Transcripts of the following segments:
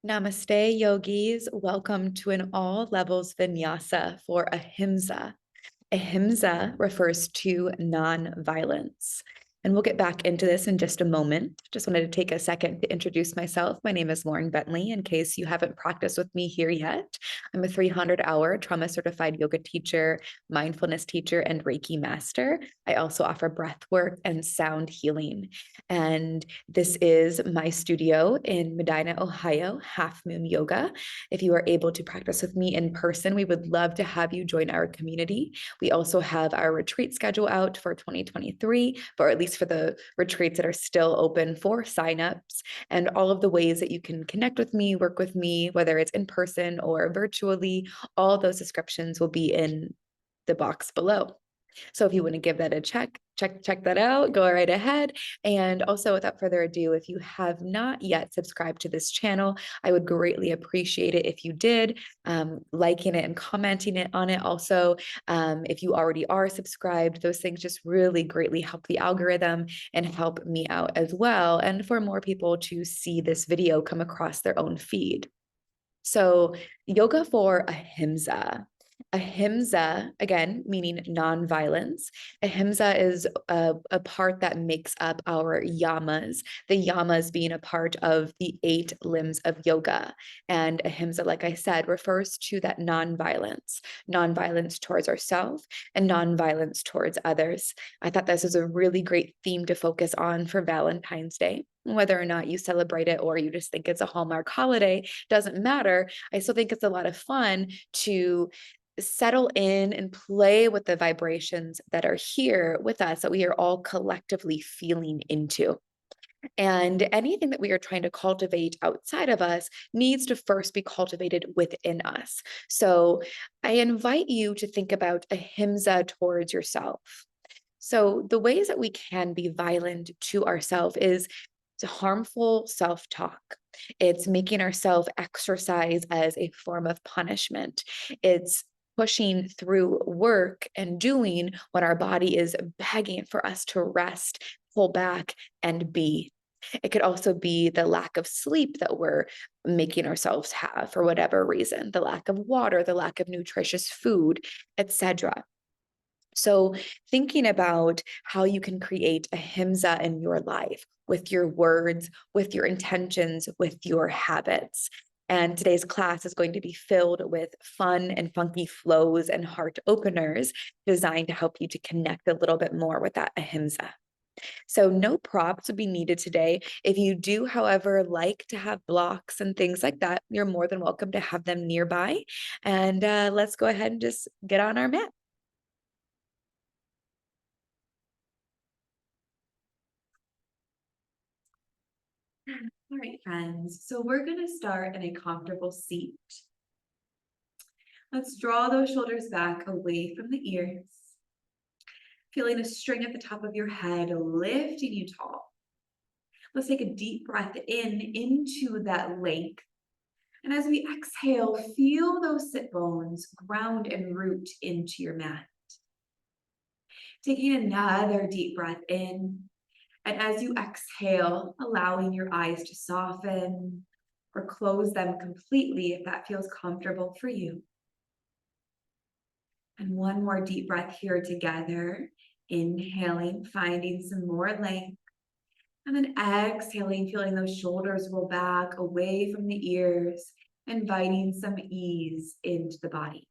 Namaste, yogis. Welcome to an all levels vinyasa for Ahimsa. Ahimsa refers to non-violence. And we'll get back into this in just a moment. Just wanted to take a second to introduce myself. My name is Lauren Bentley, in case you haven't practiced with me here yet. I'm a 300-hour trauma certified yoga teacher, mindfulness teacher, and Reiki master. I also offer breath work and sound healing. And this is my studio in Medina, Ohio, Half Moon Yoga. If you are able to practice with me in person, we would love to have you join our community. We also have our retreat schedule out for 2023, or at least for the retreats that are still open for signups, and all of the ways that you can connect with me, work with me, whether it's in person or virtually. All those descriptions will be in the box below. So if you want to give that a check that out, go right ahead. And also, without further ado, if you have not yet subscribed to this channel, I would greatly appreciate it if you did, liking it and commenting it on it. Also, if you already are subscribed, those things just really greatly help the algorithm and help me out as well, and for more people to see this video come across their own feed. So, yoga for Ahimsa. Ahimsa, again, meaning nonviolence. Ahimsa is a part that makes up our yamas, the yamas being a part of the 8 limbs of yoga. And ahimsa, like I said, refers to that nonviolence, nonviolence towards ourselves and nonviolence towards others. I thought this was a really great theme to focus on for Valentine's Day. Whether or not you celebrate it or you just think it's a Hallmark holiday, doesn't matter. I still think it's a lot of fun to settle in and play with the vibrations that are here with us, that we are all collectively feeling into. And anything that we are trying to cultivate outside of us needs to first be cultivated within us. So I invite you to think about ahimsa towards yourself. So the ways that we can be violent to ourselves is harmful self-talk. It's making ourselves exercise as a form of punishment. It's pushing through work and doing when our body is begging for us to rest, pull back, and be. It could also be the lack of sleep that we're making ourselves have for whatever reason, the lack of water, the lack of nutritious food, etc. So, thinking about how you can create ahimsa in your life with your words, with your intentions, with your habits. And today's class is going to be filled with fun and funky flows and heart openers designed to help you to connect a little bit more with that ahimsa. So, no props would be needed today. If you do, however, like to have blocks and things like that, you're more than welcome to have them nearby. And let's go ahead and just get on our mat. All right, friends. So we're going to start in a comfortable seat. Let's draw those shoulders back away from the ears. Feeling a string at the top of your head, lifting you tall. Let's take a deep breath in into that length. And as we exhale, feel those sit bones ground and root into your mat. Taking another deep breath in. And as you exhale, allowing your eyes to soften or close them completely if that feels comfortable for you. And one more deep breath here together. Inhaling, finding some more length. And then exhaling, feeling those shoulders roll back away from the ears, inviting some ease into the body.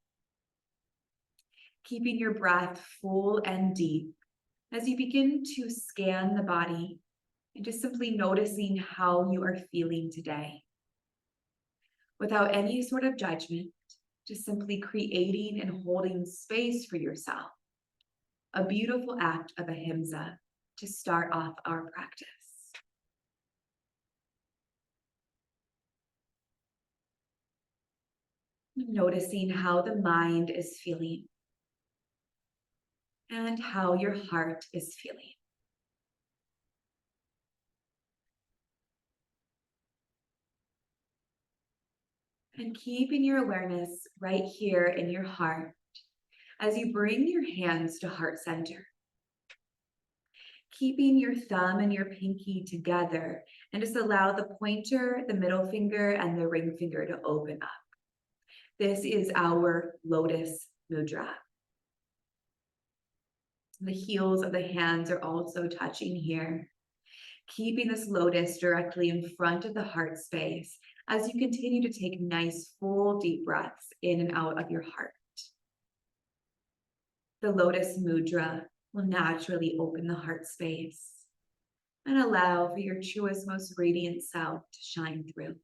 Keeping your breath full and deep as you begin to scan the body and just simply noticing how you are feeling today. Without any sort of judgment, just simply creating and holding space for yourself. A beautiful act of ahimsa to start off our practice. Noticing how the mind is feeling and how your heart is feeling. And keeping your awareness right here in your heart as you bring your hands to heart center. keeping your thumb and your pinky together, and just allow the pointer, the middle finger, and the ring finger to open up. This is our lotus mudra. The heels of the hands are also touching here, keeping this lotus directly in front of the heart space as you continue to take nice, full, deep breaths in and out of your heart. The lotus mudra will naturally open the heart space and allow for your truest, most radiant self to shine through.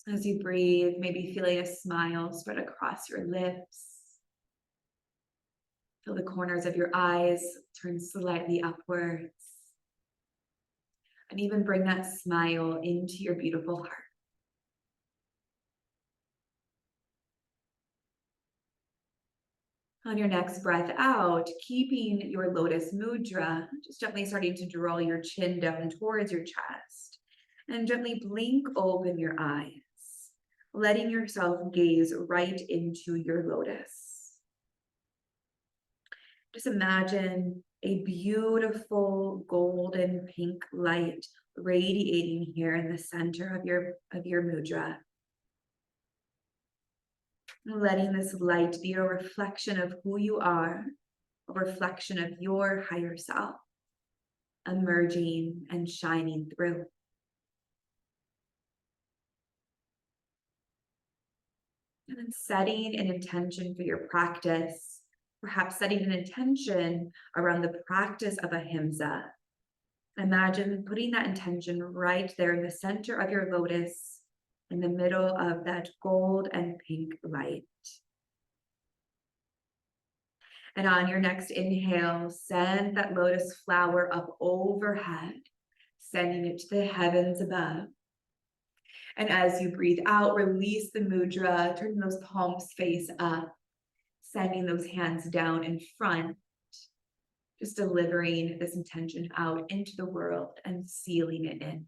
As you breathe, maybe feeling a smile spread across your lips. Feel the corners of your eyes turn slightly upwards. And even bring that smile into your beautiful heart. On your next breath out, keeping your lotus mudra, just gently starting to draw your chin down towards your chest. And gently blink open your eyes, letting yourself gaze right into your lotus. Just imagine a beautiful golden pink light radiating here in the center of your mudra. Letting this light be a reflection of who you are, a reflection of your higher self, emerging and shining through. And then setting an intention for your practice, perhaps setting an intention around the practice of Ahimsa. Imagine putting that intention right there in the center of your lotus, in the middle of that gold and pink light. And on your next inhale, send that lotus flower up overhead, sending it to the heavens above. And as you breathe out, release the mudra, turning those palms face up, sending those hands down in front, just delivering this intention out into the world and sealing it in.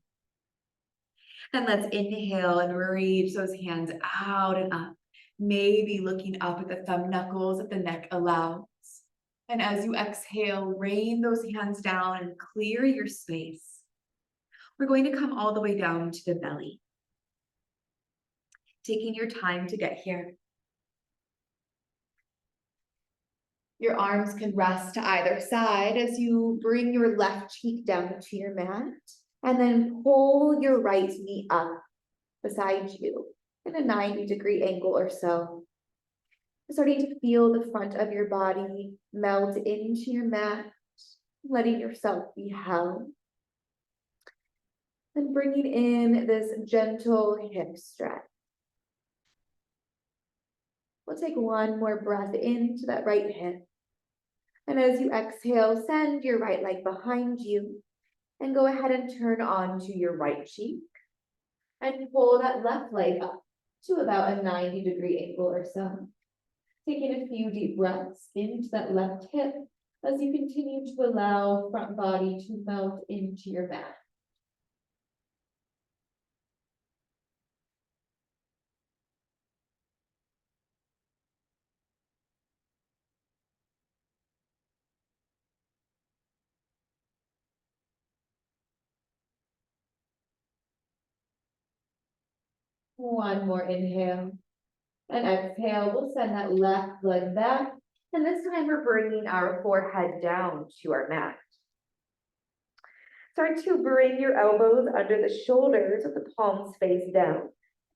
And let's inhale and reach those hands out and up, maybe looking up at the thumb knuckles if the neck allows. And as you exhale, rain those hands down and clear your space. We're going to come all the way down to the belly. Taking your time to get here. Your arms can rest to either side as you bring your left cheek down to your mat. And then pull your right knee up beside you in a 90-degree angle or so. Starting to feel the front of your body melt into your mat, letting yourself be held. And bringing in this gentle hip stretch. We'll take one more breath into that right hip. And as you exhale, send your right leg behind you. And go ahead and turn onto your right cheek and pull that left leg up to about a 90-degree angle or so. Taking a few deep breaths into that left hip as you continue to allow front body to melt into your mat. One more inhale. And exhale, we'll send that left leg back. And this time we're bringing our forehead down to our mat. Start to bring your elbows under the shoulders with the palms face down.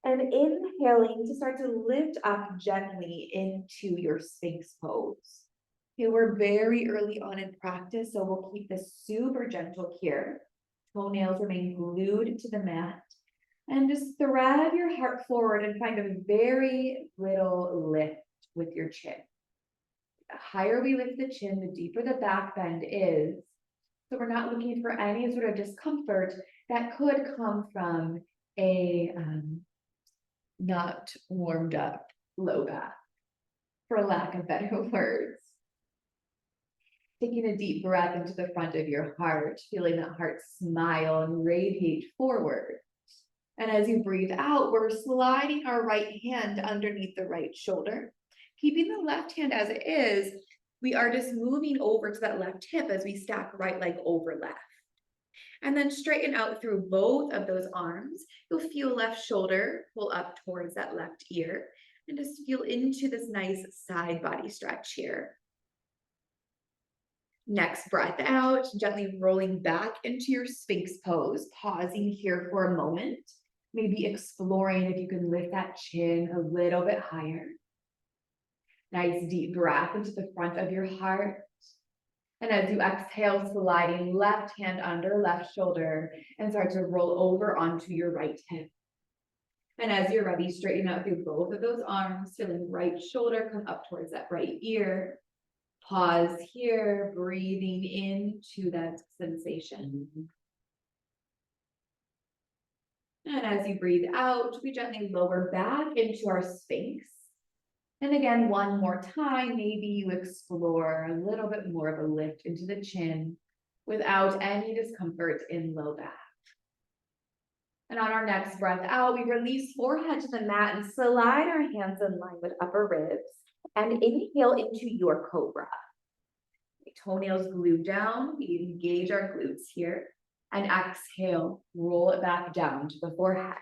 And inhaling to start to lift up gently into your Sphinx pose. Okay, we're very early on in practice, so we'll keep this super gentle here. Toenails remain glued to the mat. And just thread your heart forward and find a very little lift with your chin. The higher we lift the chin, the deeper the back bend is. So we're not looking for any sort of discomfort that could come from a not warmed up low back, for lack of better words. Taking a deep breath into the front of your heart, feeling that heart smile and radiate forward. And as you breathe out, we're sliding our right hand underneath the right shoulder. Keeping the left hand as it is, we are just moving over to that left hip as we stack right leg over left. And then straighten out through both of those arms. You'll feel left shoulder pull up towards that left ear and just feel into this nice side body stretch here. Next breath out, gently rolling back into your Sphinx pose, pausing here for a moment, maybe exploring if you can lift that chin a little bit higher. Nice deep breath into the front of your heart. And as you exhale, sliding left hand under left shoulder and start to roll over onto your right hip. And as you're ready, straighten out through both of those arms, feeling right shoulder come up towards that right ear. Pause here, breathing into that sensation. And as you breathe out, we gently lower back into our Sphinx. And again, one more time, maybe you explore a little bit more of a lift into the chin without any discomfort in low back. And on our next breath out, we release forehead to the mat and slide our hands in line with upper ribs and inhale into your cobra. Toenails glued down, we engage our glutes here, and exhale, roll it back down to the forehead.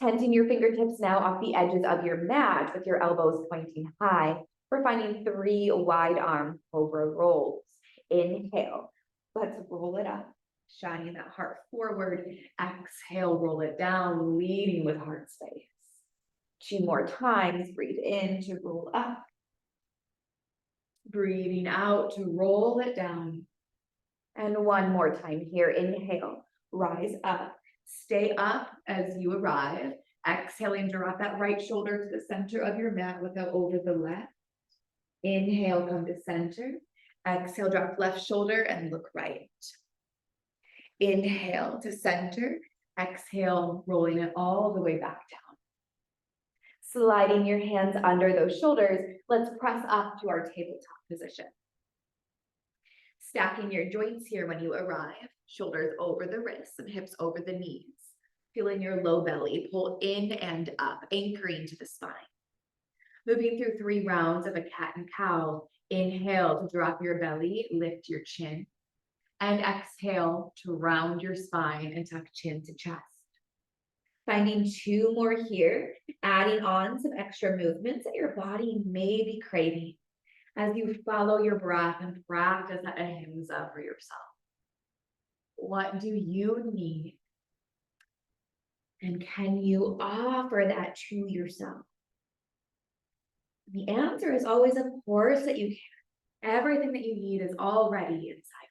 Tenting your fingertips now off the edges of your mat with your elbows pointing high. We're finding 3 wide arm cobra rolls. Inhale, let's roll it up, shining that heart forward. Exhale, roll it down, leading with heart space. 2 more times, breathe in to roll up. Breathing out to roll it down. And 1 more time here, inhale, rise up. Stay up as you arrive. Exhaling, drop that right shoulder to the center of your mat without over the left. Inhale, come to center. Exhale, drop left shoulder and look right. Inhale to center. Exhale, rolling it all the way back down. Sliding your hands under those shoulders, let's press up to our tabletop position. Stacking your joints here when you arrive, shoulders over the wrists and hips over the knees. Feeling your low belly pull in and up, anchoring to the spine. Moving through 3 rounds of a cat and cow. Inhale to drop your belly, lift your chin. And exhale to round your spine and tuck chin to chest. Finding 2 more here, adding on some extra movements that your body may be craving as you follow your breath and practice that ahimsa for yourself. What do you need? And can you offer that to yourself? The answer is always, of course, that you can. Everything that you need is already inside.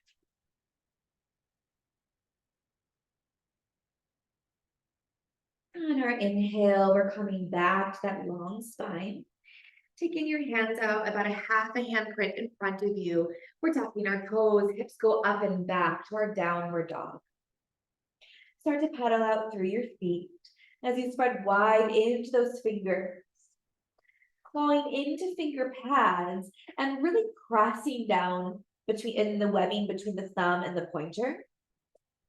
On our inhale, we're coming back to that long spine. Taking your hands out about a half a handprint in front of you. We're tapping our toes, hips go up and back to our downward dog. Start to pedal out through your feet as you spread wide into those fingers. Clawing into finger pads and really pressing down in the webbing between the thumb and the pointer.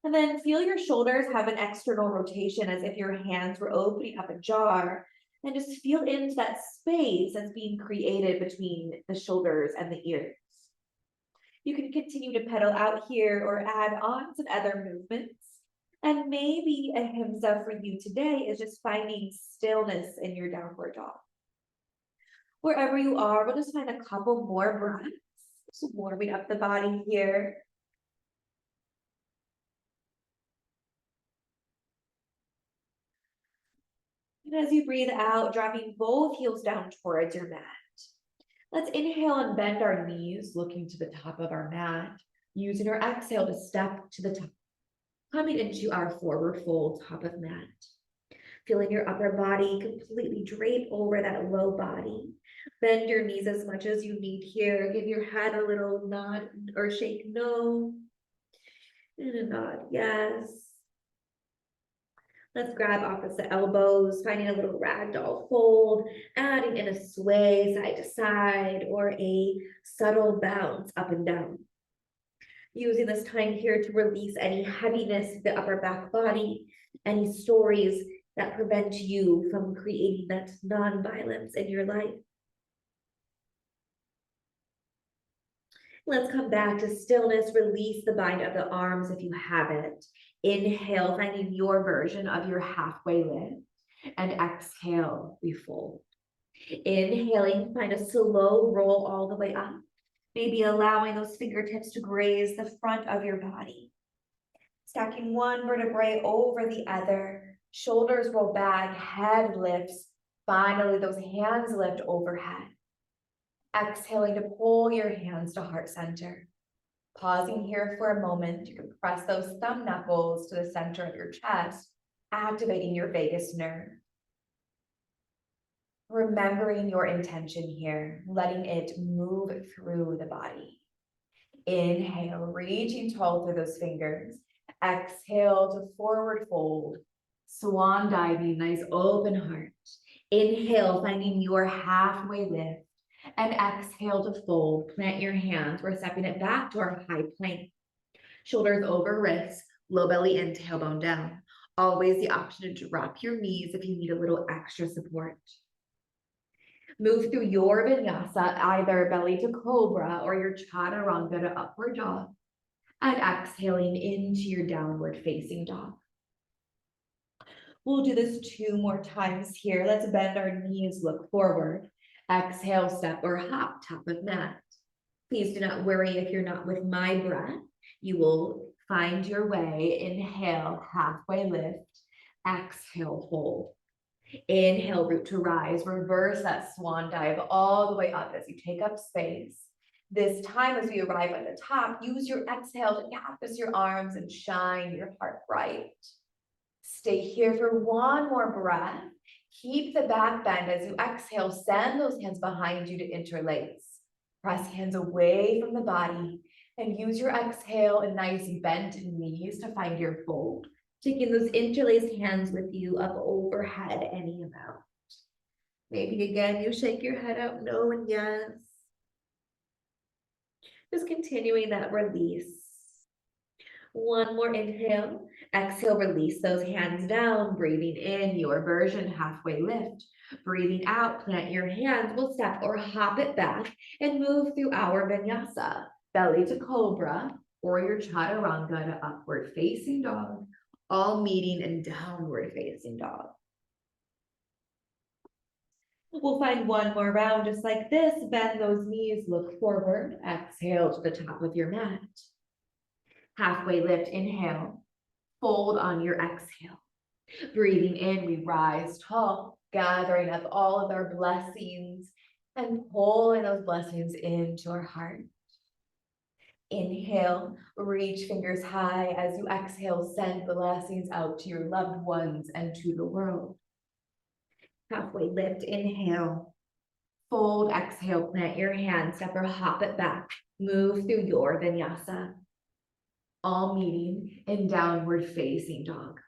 And then feel your shoulders have an external rotation as if your hands were opening up a jar. And just feel into that space that's being created between the shoulders and the ears. You can continue to pedal out here or add on some other movements. And maybe ahimsa for you today is just finding stillness in your downward dog. Wherever you are, we'll just find a couple more breaths. Just warming up the body here. And as you breathe out, dropping both heels down towards your mat. Let's inhale and bend our knees, looking to the top of our mat. Using our exhale to step to the top. Coming into our forward fold, top of mat. Feeling your upper body completely drape over that low body. Bend your knees as much as you need here. Give your head a little nod or shake no. And a nod, yes. Let's grab opposite elbows, finding a little ragdoll fold, adding in a sway side to side or a subtle bounce up and down. Using this time here to release any heaviness in the upper back body Any stories that prevent you from creating that non-violence in your life. Let's come back to stillness. Release the bind of the arms if you haven't. Inhale, finding your version of your halfway lift. And exhale, we fold. Inhaling, find a slow roll all the way up. Maybe allowing those fingertips to graze the front of your body. Stacking one vertebrae over the other. Shoulders roll back, head lifts. Finally, those hands lift overhead. Exhaling to pull your hands to heart center. Pausing here for a moment, you can press those thumb knuckles to the center of your chest, activating your vagus nerve. Remembering your intention here, letting it move through the body. Inhale, reaching tall through those fingers. Exhale to forward fold. Swan diving, nice open heart. Inhale, finding your halfway lift. And exhale to fold. Plant your hands. We're stepping it back to our high plank. Shoulders over wrists, low belly in, tailbone down. Always the option to drop your knees if you need a little extra support. Move through your vinyasa, either belly to cobra or your chaturanga to upward dog. And exhaling into your downward facing dog. We'll do this 2 more times here. Let's bend our knees, look forward. Exhale, step or hop, top of mat. Please do not worry if you're not with my breath. You will find your way. Inhale, halfway lift. Exhale, hold. Inhale, root to rise. Reverse that swan dive all the way up as you take up space. This time, as we arrive at the top, use your exhale to cactus your arms and shine your heart bright. Stay here for one more breath. Keep the back bend as you exhale. Send those hands behind you to interlace. Press hands away from the body and use your exhale and nice bent knees to find your fold. Taking those interlaced hands with you up overhead any amount. Maybe again, you shake your head out no and yes. Just continuing that release. One more inhale. Exhale, release those hands down. Breathing in, your version, halfway lift. Breathing out, plant your hands. We'll step or hop it back and move through our vinyasa. Belly to cobra or your chaturanga to upward facing dog. All meeting in downward facing dog. We'll find one more round just like this. Bend those knees, look forward. Exhale to the top of your mat. Halfway lift, inhale. Fold on your exhale. Breathing in, we rise tall, gathering up all of our blessings and pulling those blessings into our heart. Inhale, reach fingers high. As you exhale, send blessings out to your loved ones and to the world. Halfway lift, inhale. Fold, exhale, plant your hands, step or hop it back. Move through your vinyasa. All meeting in downward facing dog.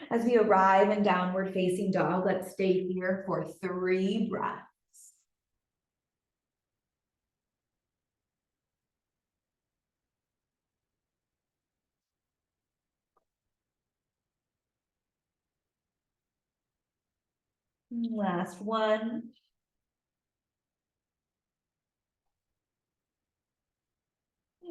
As we arrive in downward facing dog, let's stay here for 3 breaths. Last one.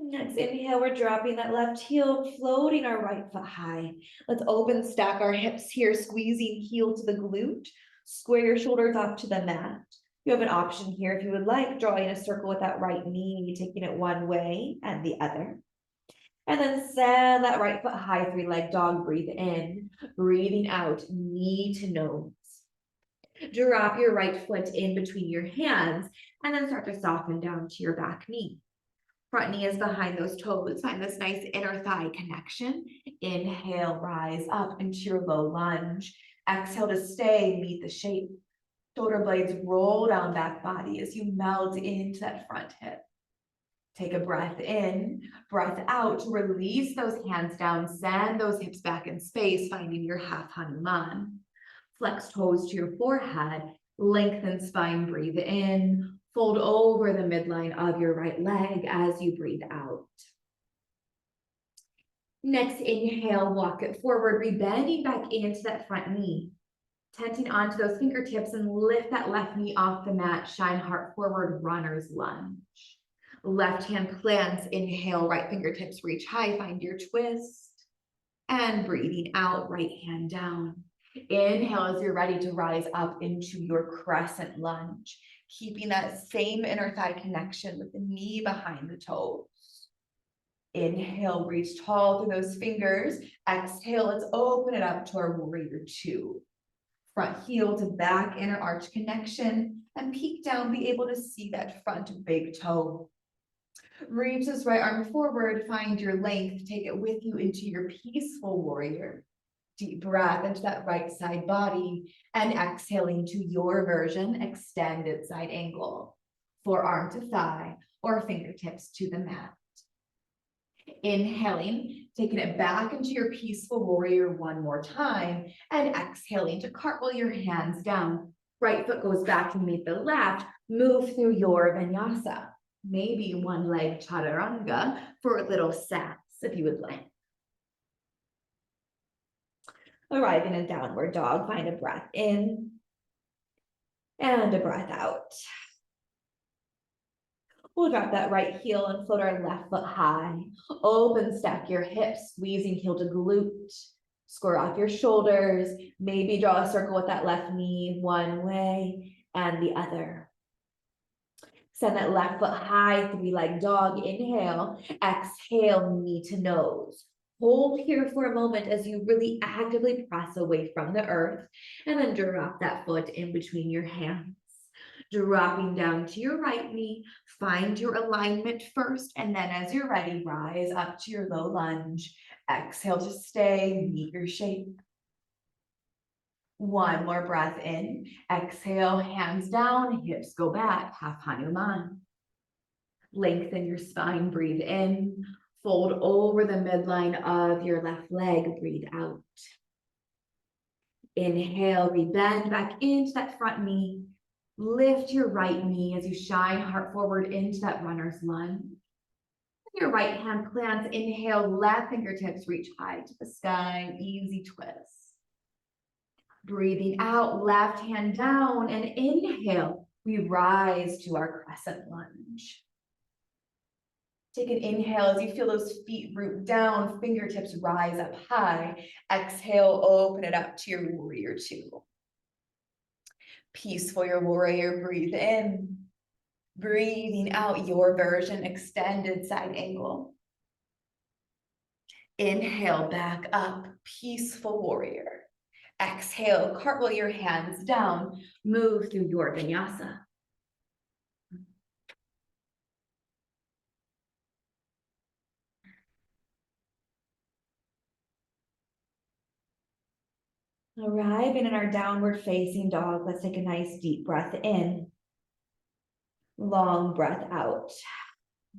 Next inhale, we're dropping that left heel, floating our right foot high. Let's open stack our hips here, squeezing heel to the glute. Square your shoulders up to the mat. You have an option here if you would like, drawing a circle with that right knee, taking it one way and the other. And then send that right foot high, 3-leg dog, breathe in, breathing out, knee to nose. Drop your right foot in between your hands and then start to soften down to your back knee. Front knee is behind those toes. Find this nice inner thigh connection. Inhale, rise up into your low lunge. Exhale to stay, meet the shape. Shoulder blades roll down back body as you melt into that front hip. Take a breath in, breath out. Release those hands down. Send those hips back in space, finding your half Hanuman. Flex toes to your forehead. Lengthen spine, breathe in. Fold over the midline of your right leg as you breathe out. Next inhale, walk it forward, rebending back into that front knee. Tenting onto those fingertips and lift that left knee off the mat. Shine heart forward, runner's lunge. Left hand plants, inhale, right fingertips reach high, find your twist. And breathing out, right hand down. Inhale as you're ready to rise up into your crescent lunge, keeping that same inner thigh connection with the knee behind the toes. Inhale, reach tall through those fingers. Exhale, let's open it up to our warrior two. Front heel to back inner arch connection, and peek down, be able to see that front big toe. Reach this right arm forward, find your length, take it with you into your peaceful warrior. Deep breath into that right side body, and exhaling to your version, extended side angle. Forearm to thigh or fingertips to the mat. Inhaling, taking it back into your peaceful warrior one more time, and exhaling to cartwheel your hands down. Right foot goes back to meet the left, move through your vinyasa. Maybe one leg chaturanga for a little sats if you would like. Arriving in downward dog, find a breath in and a breath out. We'll drop that right heel and float our left foot high. Open, stack your hips, squeezing heel to glute. Square off your shoulders. Maybe draw a circle with that left knee one way and the other. Send that left foot high, three-leg dog. Inhale, exhale, knee to nose. Hold here for a moment as you really actively press away from the earth, and then drop that foot in between your hands. Dropping down to your right knee, find your alignment first, and then as you're ready, rise up to your low lunge. Exhale to stay, meet your shape. One more breath in. Exhale, hands down, hips go back, half Hanuman. Lengthen your spine, breathe in. Fold over the midline of your left leg, breathe out. Inhale, rebend back into that front knee. Lift your right knee as you shine heart forward into that runner's lunge. Your right hand plants. Inhale, left fingertips reach high to the sky, easy twist. Breathing out, left hand down, and inhale, we rise to our crescent lunge. Take an inhale as you feel those feet root down, fingertips rise up high. Exhale, open it up to your warrior two. Peaceful, your warrior, breathe in. Breathing out, your version, extended side angle. Inhale, back up, peaceful warrior. Exhale, cartwheel your hands down, move through your vinyasa. Arriving in our downward facing dog, let's take a nice deep breath in. Long breath out.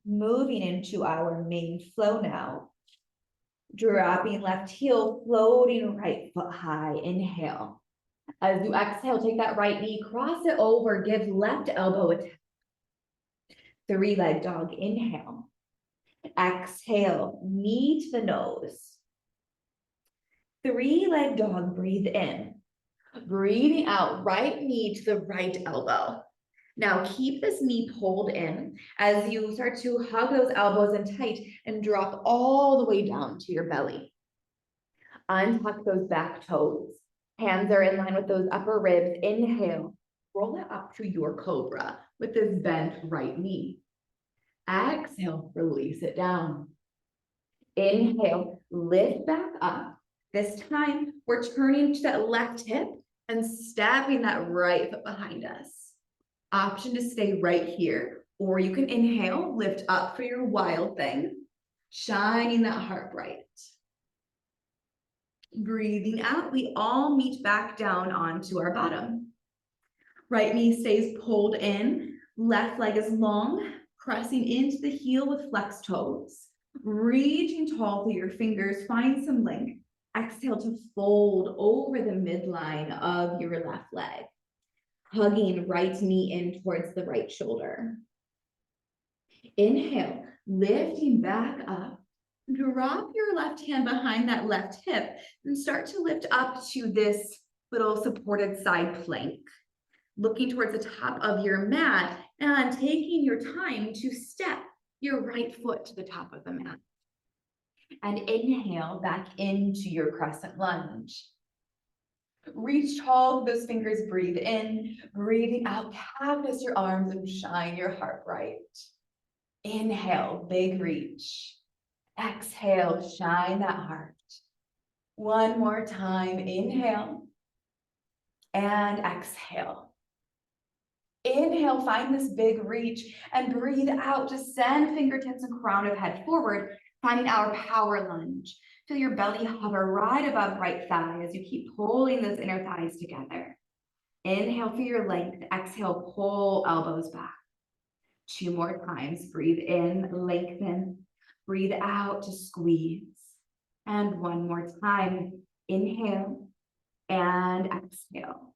Moving into our main flow now. Dropping left heel, floating right foot high. Inhale. As you exhale, take that right knee, cross it over, give left elbow a tap. Three-leg dog, inhale. Exhale, knee to the nose. Three-leg dog, breathe in. Breathing out, right knee to the right elbow. Now keep this knee pulled in as you start to hug those elbows in tight and drop all the way down to your belly. Untuck those back toes. Hands are in line with those upper ribs. Inhale, roll it up to your cobra with this bent right knee. Exhale, release it down. Inhale, lift back up. This time, we're turning to that left hip and stabbing that right foot behind us. Option to stay right here, or you can inhale, lift up for your wild thing, shining that heart bright. Breathing out, we all meet back down onto our bottom. Right knee stays pulled in, left leg is long, pressing into the heel with flexed toes. Reaching tall through your fingers, find some length. Exhale to fold over the midline of your left leg. Hugging right knee in towards the right shoulder. Inhale, lifting back up. Drop your left hand behind that left hip and start to lift up to this little supported side plank, looking towards the top of your mat and taking your time to step your right foot to the top of the mat. And inhale back into your crescent lunge. Reach tall with those fingers, breathe in, breathing out, cactus your arms and shine your heart bright. Inhale, big reach. Exhale, shine that heart. One more time, inhale and exhale. Inhale, find this big reach and breathe out. Just send fingertips and crown of head forward, finding our power lunge. Feel your belly hover right above right thigh as you keep pulling those inner thighs together. Inhale for your length. Exhale, pull elbows back. 2 more times. Breathe in, lengthen. Breathe out to squeeze. And 1 more time. Inhale and exhale.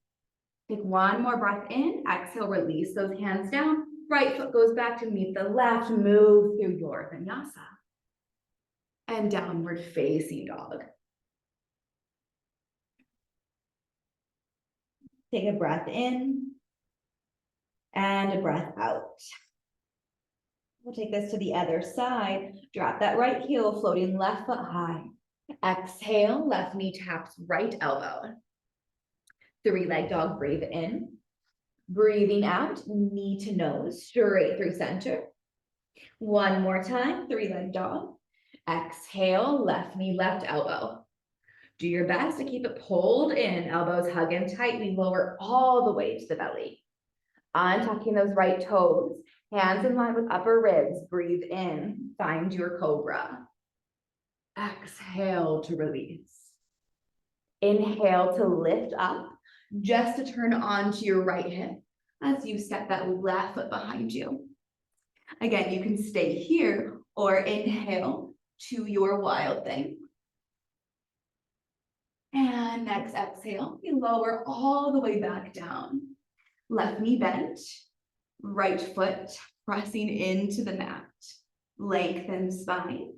Take 1 more breath in. Exhale, release those hands down. Right foot goes back to meet the left. Move through your vinyasa. And downward facing dog. Take a breath in and a breath out. We'll take this to the other side. Drop that right heel, floating left foot high. Exhale, left knee taps right elbow. 3-leg dog, breathe in. Breathing out, knee to nose, straight through center. 1 more time, 3-leg dog. Exhale, left knee, left elbow. Do your best to keep it pulled in, elbows hug in tight. We lower all the way to the belly. Untucking those right toes, hands in line with upper ribs. Breathe in, find your cobra. Exhale to release. Inhale to lift up, just to turn onto your right hip as you step that left foot behind you. Again, you can stay here or inhale to your wild thing. And next exhale, we lower all the way back down. Left knee bent, right foot pressing into the mat. Lengthen spine.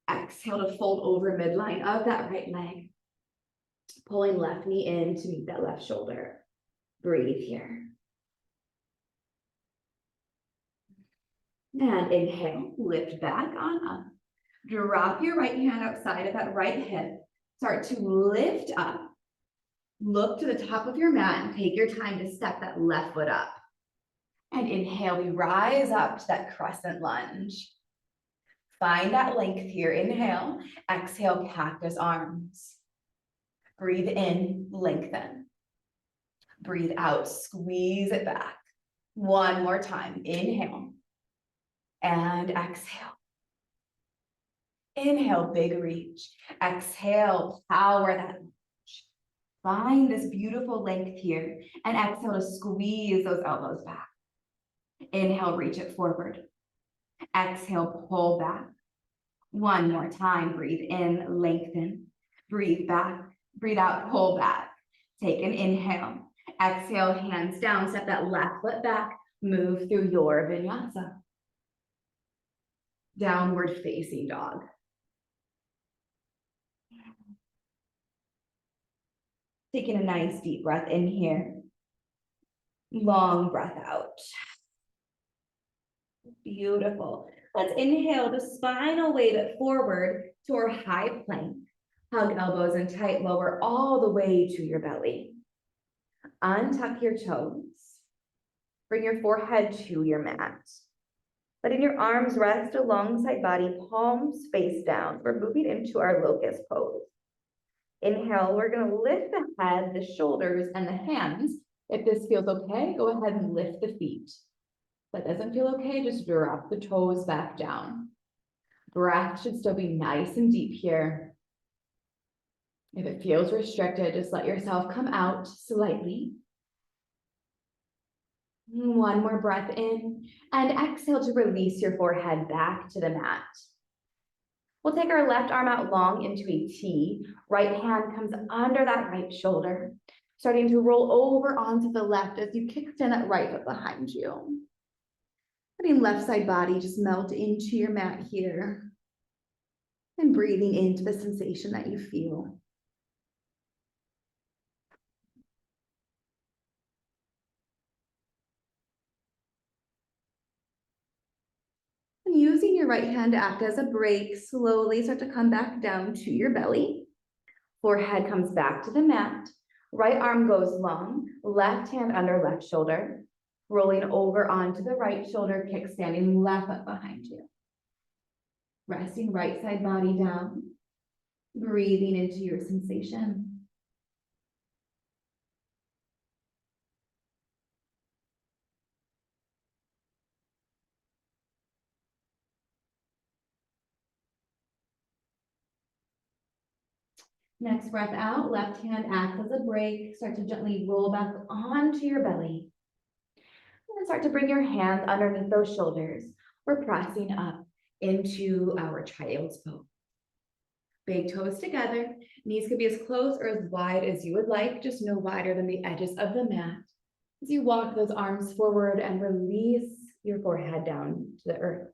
Exhale to fold over midline of that right leg. Pulling left knee in to meet that left shoulder. Breathe here. And inhale, lift back on up. Drop your right hand outside of that right hip. Start to lift up. Look to the top of your mat and take your time to step that left foot up. And inhale, we rise up to that crescent lunge. Find that length here. Inhale, exhale, cactus arms. Breathe in, lengthen. Breathe out, squeeze it back. 1 more time. Inhale and exhale. Inhale, big reach. Exhale, power that lunge. Find this beautiful length here and exhale to squeeze those elbows back. Inhale, reach it forward. Exhale, pull back. 1 more time. Breathe in, lengthen. Breathe back. Breathe out, pull back. Take an inhale. Exhale, hands down. Step that left foot back. Move through your vinyasa. Downward facing dog. Taking a nice deep breath in here. Long breath out. Beautiful. Let's inhale the spinal wave it forward to our high plank. Hug elbows in tight, lower all the way to your belly. Untuck your toes. Bring your forehead to your mat. Letting your arms rest alongside body, palms face down. We're moving into our locust pose. Inhale, we're going to lift the head, the shoulders, and the hands. If this feels okay, go ahead and lift the feet. If that doesn't feel okay, just drop the toes back down. Breath should still be nice and deep here. If it feels restricted, just let yourself come out slightly. 1 more breath in and exhale to release your forehead back to the mat. We'll take our left arm out long into a T. Right hand comes under that right shoulder, starting to roll over onto the left as you kickstand that right foot behind you. Letting left side body just melt into your mat here. And breathing into the sensation that you feel. And using your right hand to act as a brake, slowly start to come back down to your belly. Forehead comes back to the mat. Right arm goes long, left hand under left shoulder, rolling over onto the right shoulder, kickstanding left foot behind you. Resting right side body down, breathing into your sensation. Next breath out, left hand acts as a brake. Start to gently roll back onto your belly. And then start to bring your hands underneath those shoulders. We're pressing up into our child's pose. Big toes together. Knees could be as close or as wide as you would like, just no wider than the edges of the mat. As you walk those arms forward and release your forehead down to the earth.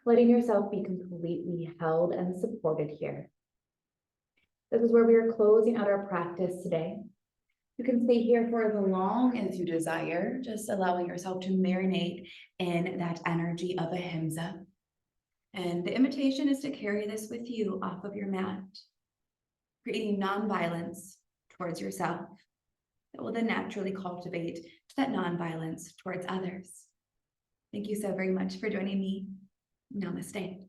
Letting yourself be completely held and supported here. This is where we are closing out our practice today. You can stay here for as long as you desire, just allowing yourself to marinate in that energy of Ahimsa. And the invitation is to carry this with you off of your mat, creating nonviolence towards yourself that will then naturally cultivate that nonviolence towards others. Thank you so very much for joining me. Namaste.